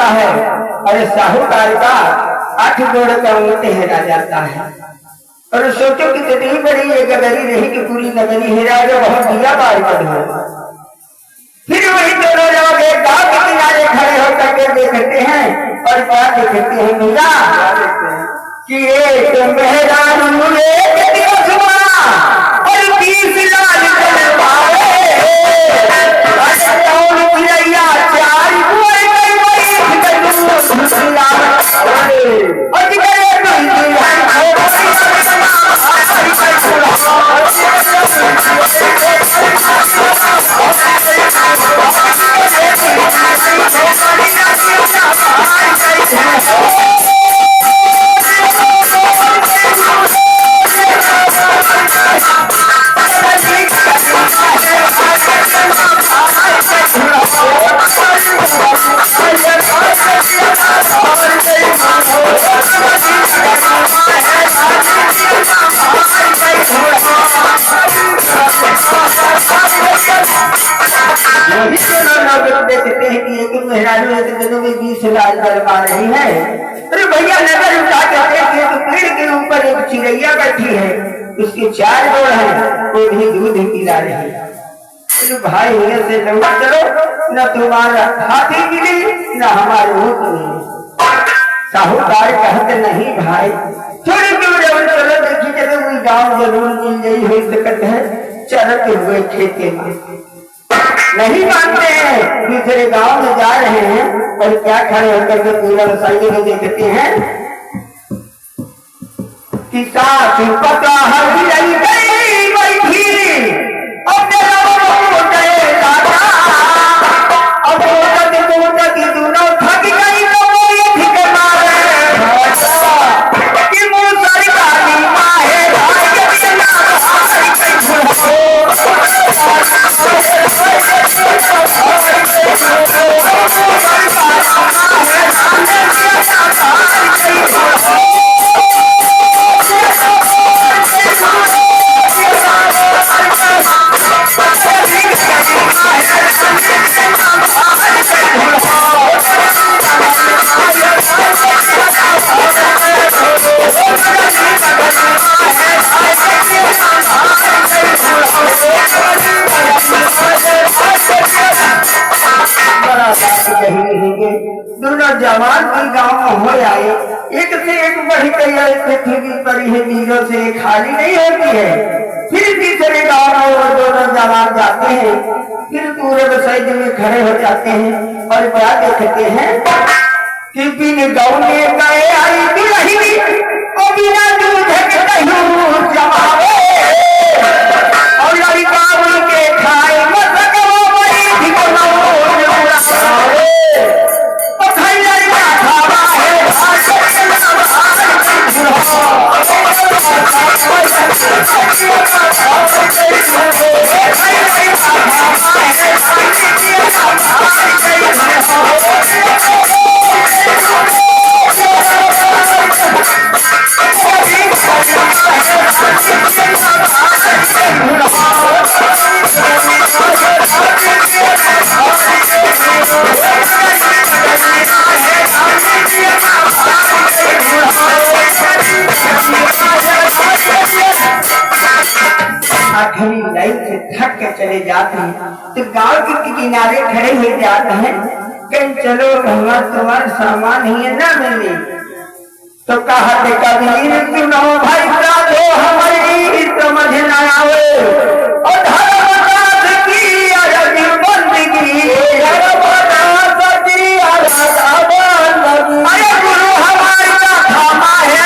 होता है और साहूकार का 8 जोड़ का ऊँट हेरा जाता है। और सोचो कि कितनी बड़ी ये गगरी रही कि पूरी नगरी हेरा जो बहुत दिया बार हो। फिर वही दोनों लोग एक गांव के किनारे खड़े होकर के देखते हैं और क्या देखते हैं भैया कि एक मेहरान एक दिवस हुआ और 20 लाल तलवारें देखते हैं कि एक मेहरारू दिनों में 20 लाल करवा रही है। अरे भैया नजर उठा के देखिए तो पेड़ के ऊपर एक चिड़ैया बैठी है, उसके 4 जोड़ है, वो भी दूध पिला रही है। तो भाई होने से लौटा चलो, न तुम्हारा हाथी मिली न हमारे ऊँट मिली। साहूकार कहते नहीं भाई थोड़ी दूर चलो देखी चलो कोई गाँव जरूर मिल गई हुई दिक्कत है, चलते हुए खेते में नहीं मानते हैं। दूसरे गांव में जा रहे हैं और क्या खड़े होकर के पूरा रसाई में देखते हैं कि सास पता हरी रही गई बैठी अपने गए दादा अब मोटती दोनों थक गई तो बोली ठीक मारे कि मुँह सरकारी माहे दोनों जवान भी गाँव में हो आए, एक से एक बढ़ी पृथ्वी पड़ी है, वीरों से खाली नहीं होती है। फिर तीसरे गाँव में वो दोनों जवान जाते हैं, फिर पूरे बसाइड में खड़े हो जाते हैं और क्या देखते हैं कि बिन गौने गए आई दुल्हनी और बिना दूध के दही जमावे और लड़का उनके खाए मत वो बड़ी थी आखिरी लाइन से थक के चले जाते हैं तो गांव के किनारे खड़े हो जाते हैं। कहीं चलो तुम्हारा सामान ही ना मिले तो कहते कबीर सुनो भाई साधो हमारी समझ न आवे और धर्मदास की अरबी बंदगी अरे गुरु हमारी का थामा है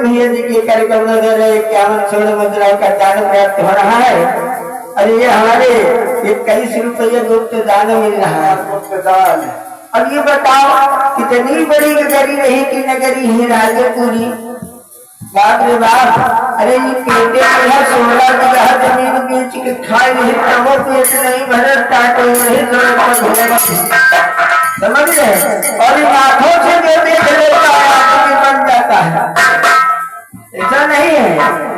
भैया जी के कार्यक्रम में 51 मुद्राओं का दान प्राप्त हो रहा है। अरे ये हमारे 21 रुपये गुप्त दान मिल रहा है, गुप्त दान। अब ये बताओ कितनी बड़ी नगरी रही कि नगरी है राजपुरी, बाप रे बाप। अरे ये पेटे में है 16 बीघा जमीन बेच के खाए नहीं, वो पेट नहीं भरे टाटे नहीं समझ रहे। और इन आंखों से जो देख लेता है बन जाता है, ऐसा नहीं है।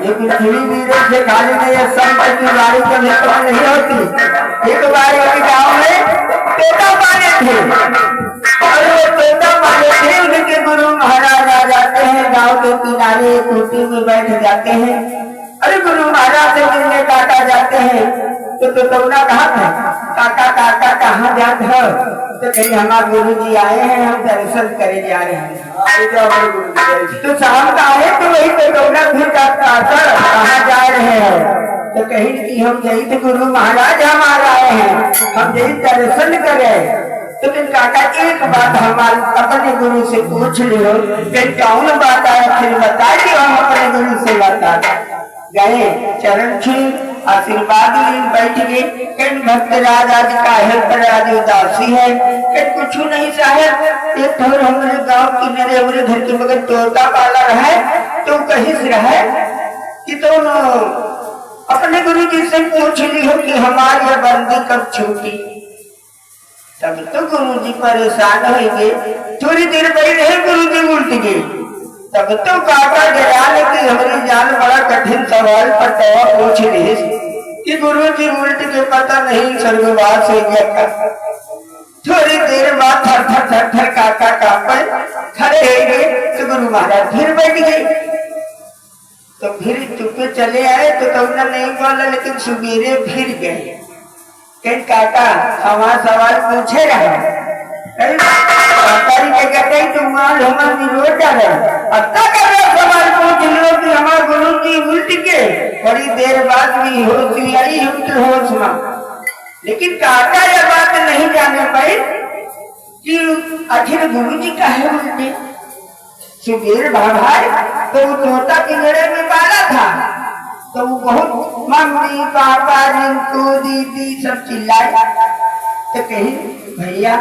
ये पृथ्वी वीरों से खाली नहीं है, संत की बारी कभी कभी नहीं होती। एक बार एक गाँव में तोता पाले थे, और वो तोता पाले थे, उनके गुरु महाराज आ जाते हैं गाँव के किनारे कुर्सी में बैठ जाते हैं। अरे गुरु महाराज से मिलने काका जाते हैं तो तोता कहा था, काका काका कहाँ जाते हो? तो कहीं हमारे गुरु जी आए हैं, हम दर्शन करे जा रहे हैं। तो शाम का आए तो वही तो फिर कहाँ जा रहे हैं? तो कहीं कि हम यही थे गुरु महाराज हमारा आए हैं, हम यही दर्शन करे। तो फिर काका एक बात हमारे अपने गुरु से पूछ लो, फिर कौन बात आया फिर बता दियो, हम अपने गुरु से बता गए। चरण छू आशीर्वाद ली बैठ गए। कहीं भक्त राजा जी का है पर आज उदासी है, कहीं कुछ नहीं साहब। एक ठोर हमारे गांव किनारे हमारे घर के बगल तोता पाला है, तो कहीं से रहे कि तो अपने गुरु जी से पूछ ली हो कि हमारी यह बंदी कब छूटी। तब तो गुरु जी परेशान हो गए, थोड़ी देर बैठ रहे गुरु जी उल्ट गए। तब तो काका गया कि हमारी जान बड़ा कठिन सवाल पर पूछ रहे कि गुरु जी उल्ट के पता नहीं स्वर्गवास हो गया। थोड़ी देर बाद थर थर थर थर काका कांपे खड़े हो गए, तो गुरु महाराज फिर बैठ गए। तो फिर चुपके चले आए तो तुमने नहीं बोला, लेकिन सुबेरे फिर गए। कहीं काका हमारा सवाल पूछे रहे, सवाल पूछ लो कि हमारे गुरु जी उल्ट के बड़ी देर बाद भी होश आई होश में। लेकिन काका यह बात नहीं जाने पाए कि आखिर गुरु जी का है उल्टे। सुबेर भाई तो वो तोता पिंजरे में पाला था, तो वो बहुत मम्मी पापा रिंकू दीदी सब चिल्लाए। तो कहीं भैया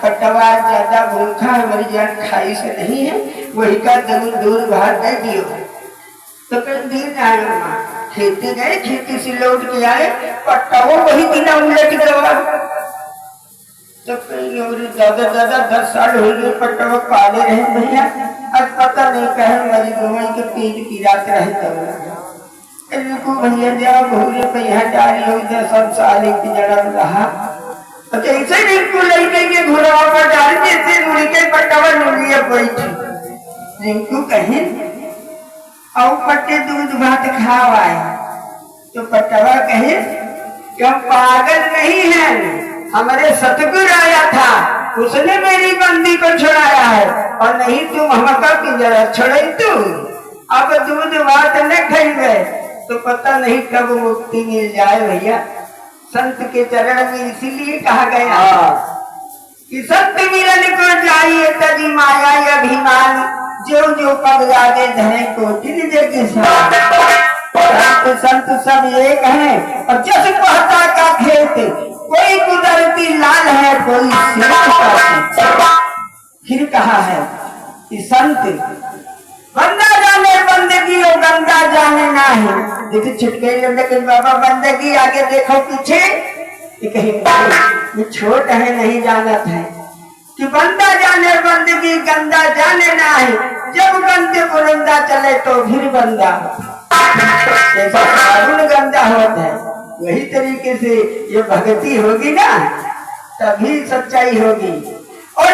पटवा ज्यादा भूखा है, हमारी जान खाई से नहीं है, वही का दूर दूर बाहर दे दियो। तो कहीं दिन आए खेती गए, खेती से लौट के आए, पट्टाओ वही बिना उलट गवा। तो कहीं दादा दादा 10 साल हो गए पट्टावा पाले रहे भैया, अब पता नहीं कहे मेरी गोई के पेट पीरात रहे। तो भैया जाओ घूरे पे यहाँ डाली हो 10 साल एक जड़ा रहा। ऐसे रिंकू लड़के घुरावा पर डाल जैसे मुड़के पट्टावा लुलिया बैठी। रिंकू कहीं और पट्टे दूध भात खावाए, तो पट्टावा कहे कि हम पागल नहीं है, हमारे सतगुरु आया था, उसने मेरी बंदी को छुड़ाया है, और नहीं तुम हमका पिंजरा छोड़े। तू अब दूध भात न खाइए तो पता नहीं कब मुक्ति मिल जाए। भैया संत के चरण में इसीलिए कहा गया कि संत मिलन को जाइए तजी माया अभिमान, जो जो पद आगे धरे को दिन जग संत सब एक है, और जस पहता का खेत कोई कुदरती लाल है, कोई फिर कहा है कि संत बंदा जाने बंदगी और गंदा जाने ना है। देखिए छुटके लेकिन बाबा बंदगी आगे देखो पीछे, कहीं छोट है नहीं जाना था कि बंदा जाने बंदगी गंदा जाने ना है, जब बंदे बुलंदा चले तो फिर बंदा। जैसा साबुन गंदा होता है वही तरीके से ये भक्ति होगी ना तभी सच्चाई होगी। और